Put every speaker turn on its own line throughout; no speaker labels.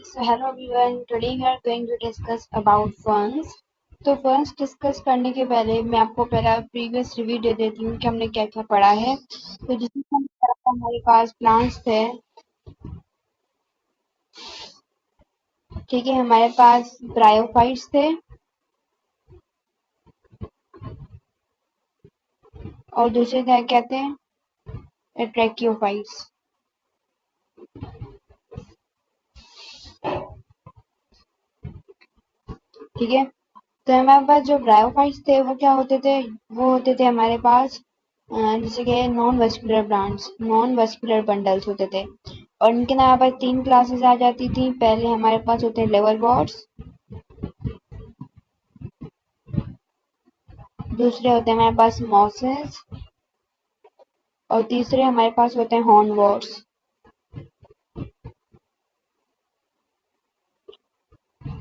So hello everyone, today we are going to discuss about ferns. तो ferns discuss करने के पहले मैं आपको पहला प्रीवियस रिव्यू दे देती हूँ कि हमने क्या क्या पढ़ा है। तो जिसमें हमने पढ़ा था, हमारे पास प्लांट्स थे, ठीक है, हमारे पास ब्रायोफाइट्स थे और दूसरे थे क्या थे, ट्रैकियोफाइट्स। ठीक है, तो हमारे पास जो ब्रायोफाइट्स थे वो क्या होते थे, वो होते थे हमारे पास जैसे कि non vascular plants, non vascular bundles होते थे और इनके ना हमारे पास 3 क्लासेस आ जाती थी। पहले हमारे पास होते हैं लेवल बॉट्स, दूसरे होते हैं हमारे पास मॉसेस और तीसरे हमारे पास होते हैं हॉर्नवॉर्ट्स।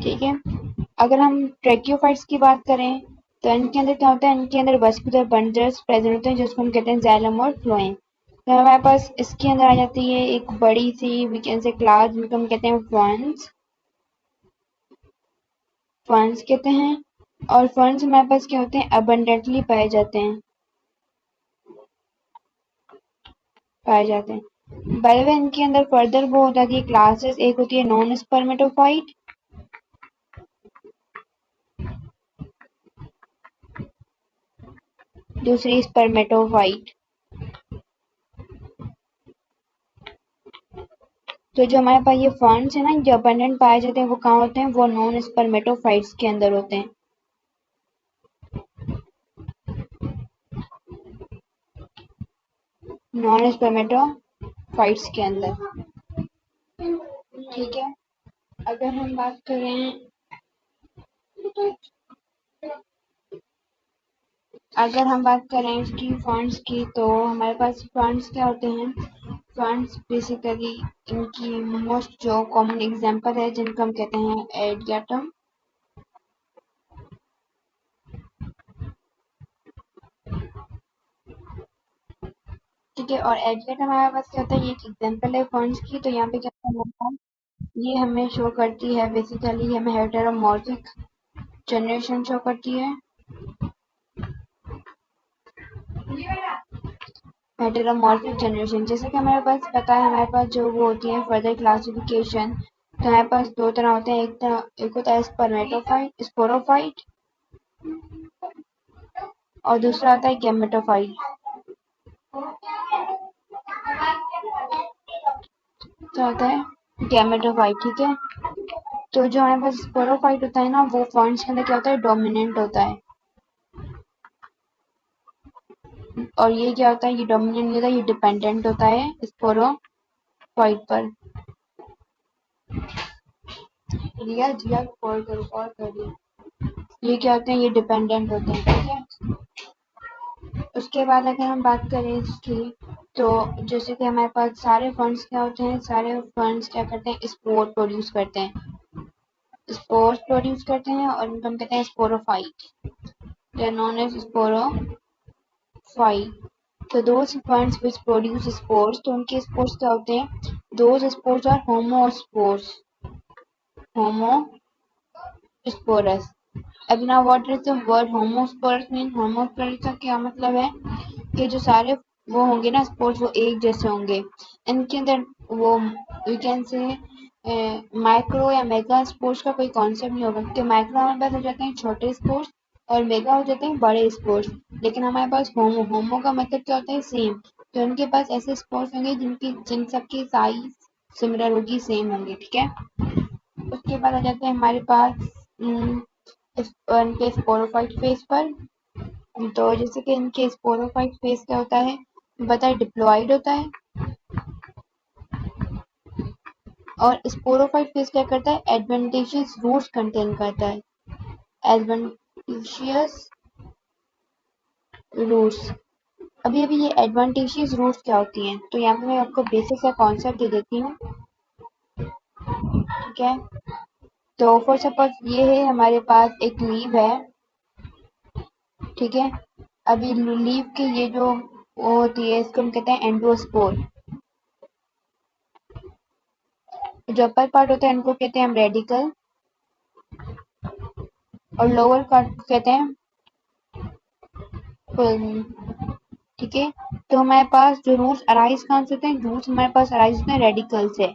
ठीक है, अगर हम ट्रैकियोफाइट्स की बात करें तो इनके अंदर क्या होता है, इनके अंदर वेस्कुलर बंडल्स प्रेजेंट होते हैं जिसको हम कहते हैं जाइलम और फ्लोएम। तो हमारे पास इसके अंदर आ जाती है एक बड़ी सी वी कैन से क्लास जिनको हम कहते हैं फर्न्स, फर्न्स कहते हैं। और फर्न्स हमारे पास क्या होते हैं, अबंडेंटली पाए जाते हैं। बाय द वे इनके अंदर फर्दर वो हो जाती है क्लासेस, एक होती है नॉन स्पर्मेटोफाइट, दूसरी स्पर्मेटोफाइट। तो जो हमारे पास ये फर्न्स है ना, जो अबंडेंट पाए जाते हैं वो कहाँ होते हैं, वो नॉन स्पर्मेटोफाइट्स के अंदर होते हैं। नॉन स्पर्मेटोफाइट्स के अंदर। ठीक है, अगर हम बात करें, इसकी फंड्स की, तो हमारे पास फंड्स क्या होते हैं, फंड्स बेसिकली इनकी मोस्ट जो कॉमन एग्जांपल है जिनको हम कहते हैं एडगेटम, ठीक है। और एडगेटम हमारे पास क्या होता है, ये एक एग्जांपल है फंड्स की। तो यहाँ पे क्या होता है, ये हमें शो करती है, बेसिकली हमें हेटेरोमॉर्फिक जनरेशन शो करती है, हेटेरोमॉर्फिक जनरेशन। जैसे कि हमारे पास पता है, हमारे पास जो वो होती है फर्दर क्लासिफिकेशन, तो हमारे पास दो तरह होते हैं, एक होता है स्पर्मेटोफाइट, स्पोरोफाइट, और दूसरा आता है गैमेटोफाइट। तो होता है गैमेटोफाइट, ठीक है। तो जो हमारे पास स्पोरोफाइट होता है ना, वो फॉन्ट्स के अंदर क्या होता है, डोमिनेंट होता है। और ये क्या होता है, ये डोमिनेंट नहीं होता, ये डिपेंडेंट होता है स्पोरोफाइट पर। रिया जिया कॉल करो, कॉल कर रही। ये क्या होते हैं, ये डिपेंडेंट होते हैं, ठीक है। उसके बाद अगर हम बात करें इसकी, तो जैसे कि हमारे पास सारे फंड्स क्या होते हैं, सारे फंड्स क्या करते हैं, स्पोर प्रोड्यूस करते हैं, स्पोर्स प्रोड्यूस करते हैं और इनको हम कहते हैं sporophyte, they are known as sporophyte. तो those fronds which produce spores, तो उनके स्पोर्स क्या होते हैं, those spores are homospores, homosporous. अब ना what is the word homosporous mean, homosporous का क्या मतलब है कि जो सारे वो होंगे ना स्पोर्ट्स, वो एक जैसे होंगे। इनके अंदर वो वी कैन से माइक्रो या मेगा स्पोर्ट्स का कोई कॉन्सेप्ट नहीं होगा, क्योंकि माइक्रो हमारे पास हो जाते हैं छोटे स्पोर्ट्स और मेगा हो जाते हैं बड़े स्पोर्ट्स। लेकिन हमारे पास होमो, होमो का मतलब क्या होता है, सेम। तो इनके पास ऐसे स्पोर्ट्स होंगे जिन सबकी साइज सिमिलर होगी, सेम होंगे, ठीक है। उसके बाद आ जाते हैं हमारे पास इनके स्पोरोफाइट फेज पर। तो जैसे कि इनके स्पोरोफाइट फेज क्या होता है, बताए डिप्लॉइड होता है। और स्पोरोफाइट फेज क्या करता है, एडवेंटिशियस रूट्स कंटेन करता है, एडवेंटिशियस रूट्स। अभी अभी ये एडवेंटिशियस रूट्स क्या होती हैं, तो यहाँ पे मैं आपको बेसिक सा कॉन्सेप्ट दे देती हूँ, ठीक है। तो फॉर सपोज ये है हमारे पास एक लीव है, ठीक है। अभी लीव की ये जो वो होती है, इसको हम कहते हैं एंडोस्पोर, जो अपर पार्ट होता है इनको कहते हैं हम रेडिकल, और लोअर पार्ट को कहते हैं पुल्मन। ठीक है, तो हमारे पास जो रूट्स अराइज कहाँ से होते हैं, रूट्स हमारे पास अराइज होते हैं रेडिकल से,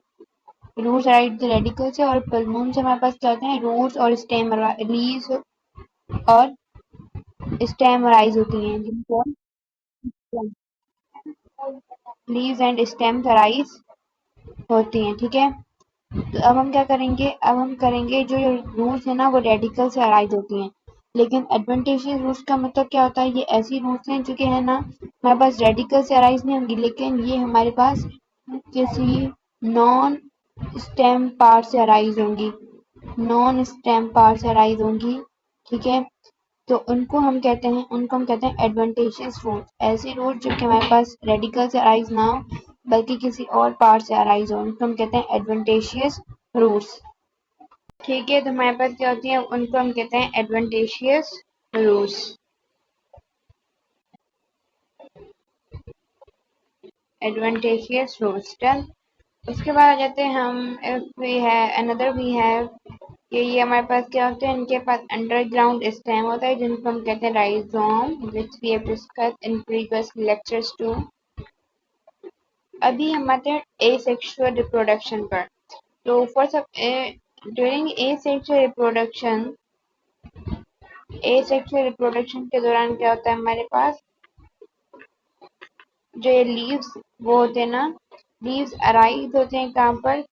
रूट्स अराइज रेडिकल से, और पुल्मन से हमारे पास क्या होते हैं, रूट्स और स्टेम लीव्स और स्टेम अराइज होती हैं, जिनको लीव्स एंड स्टेम्स अराइज होती हैं। ठीक है, तो अब हम क्या करेंगे, अब हम करेंगे जो रूट्स है ना वो रेडिकल से अराइज होती हैं, लेकिन एडवेंटेशियस रूट्स का मतलब क्या होता है, ये ऐसी रूट्स हैं जो कि है ना हमारे पास रेडिकल से अराइज नहीं होंगी, लेकिन ये हमारे पास किसी नॉन स्टेम पार्ट से अराइज होंगी, नॉन स्टेम पार्ट से अराइज होंगी। ठीक है, तो उनको हम कहते हैं एडवेंटेशियस रूट्स, ऐसी रूट जो कि हमारे पास रेडिकल से अराइज ना हो बल्कि किसी और पार्ट से अराइज हो, उनको हम कहते हैं एडवेंटेशियस रूट्स। ठीक है, तो हमारे पास क्या होती है, उनको हम कहते हैं adventitious roots, adventitious roots done. उसके बाद आ जाते हैं हम, इफ वी है अनदर वी हैव, ये हमारे पास क्या होते हैं, इनके पास अंडरग्राउंड स्टेम होता है जिनको हम कहते हैं rhizome, which we have discussed in previous lectures too. अभी हम आते हैं एसेक्सुअल रिप्रोडक्शन पर। तो first during asexual reproduction, asexual reproduction के दौरान क्या होता है, हमारे पास जो ये लीव्स वो होते हैं ना, लीव्स अराइज होते हैं कहाँ पर,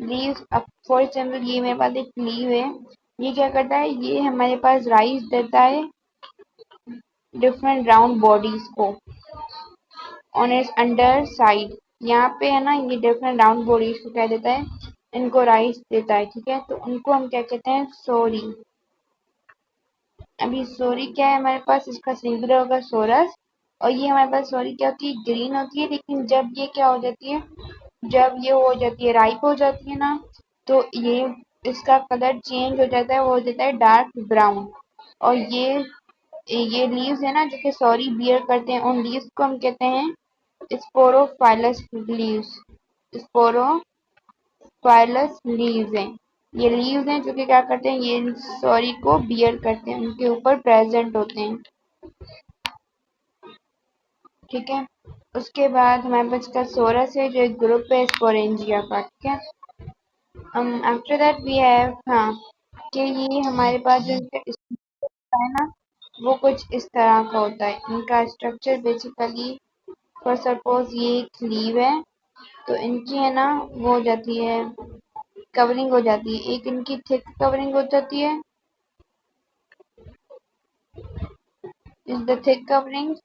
लीव्स, अब फॉर एग्जाम्पल ये मेरे पास एक लीव है, ये क्या करता है, ये हमारे पास राइज देता है डिफरेंट राउंड बॉडीज को ऑन इट्स अंडर साइड, यहाँ पे है ना ये डिफरेंट राउंड बॉडीज को क्या देता है, इनको राइज देता है। ठीक है, तो उनको हम क्या कहते हैं, सोरी। अभी सोरी क्या है हमारे पास, इसका सिंगुलर होगा सोरस, और ये हमारे पास सोरी क्या होती है, ग्रीन होती है, लेकिन जब ये क्या हो जाती है, जब ये हो जाती है राइप हो जाती है ना, तो ये इसका कलर चेंज हो जाता है, वो हो जाता है डार्क ब्राउन। और ये लीव्स है ना जो कि सॉरी बियर करते हैं, उन लीव्स को हम कहते हैं स्पोरोफाइलस लीव्स, स्पोरोफाइलस लीव्स हैं। ये लीव्स हैं जो कि क्या करते हैं, ये सॉरी को बियर करते हैं, उनके ऊपर प्रेजेंट होते हैं। ठीक है, उसके बाद हमारे पास का सोरस है जो एक ग्रुप है स्पोरेंजिया का। ठीक है, आफ्टर दैट वी हैव, हाँ, कि ये हमारे पास जो इनका स्ट्रक्चर है ना वो कुछ इस तरह का होता है, इनका स्ट्रक्चर बेसिकली, फॉर सपोज ये एक लीव है, तो इनकी है ना वो हो जाती है, कवरिंग हो जाती है, एक इनकी थिक कवरिंग हो जाती है, इज द थिक कवरिंग,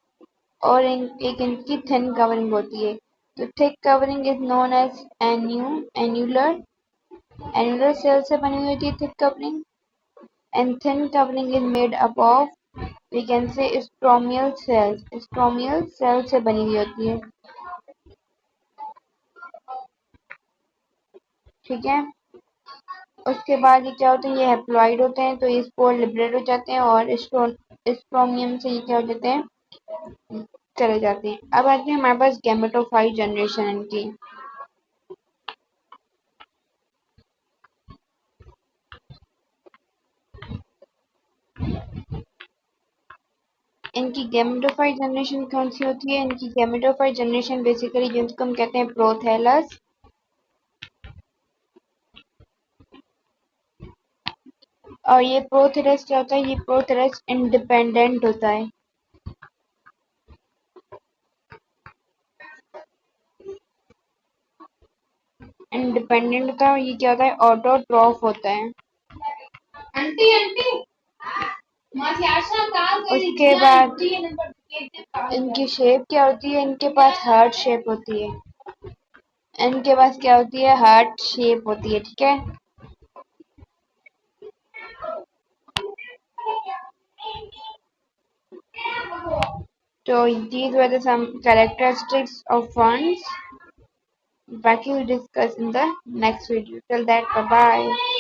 और एक इनकी थिन कवरिंग होती है। तो thick covering is known as annular, annular cell से बनी हुई होती है thick covering, and thin covering is made up of, we can say stomial sales, स्ट्रोमियल cell से बनी हुई होती है। ठीक है, उसके बाद ये क्या होते हैं, ये हैप्लॉइड होते हैं, तो ये स्पोर लिबरेट हो जाते हैं और स्ट्रोमियम से ये क्या हो जाते हैं, चले जाते हैं। अब आते हैं हमारे पास गैमेटोफाइट जनरेशन इनकी, इनकी गैमेटोफाइट जनरेशन कौन सी होती है, इनकी गैमेटोफाइट जनरेशन बेसिकली जिसको हम कहते हैं प्रोथैलस, और ये प्रोथैलस क्या होता है, ये प्रोथैलस इंडिपेंडेंट होता है, इंडिपेंडेंट होता है, और ये क्या होता है, ऑटोट्रॉफ होता है। आंटी आंटी उसके बाद इनकी शेप क्या होती है, इनके पास हार्ट शेप होती है, इनके पास क्या होती है, हार्ट शेप होती है। ठीक है, so these were the some characteristics of funds. Back, we will discuss in the next video. Till that, bye bye.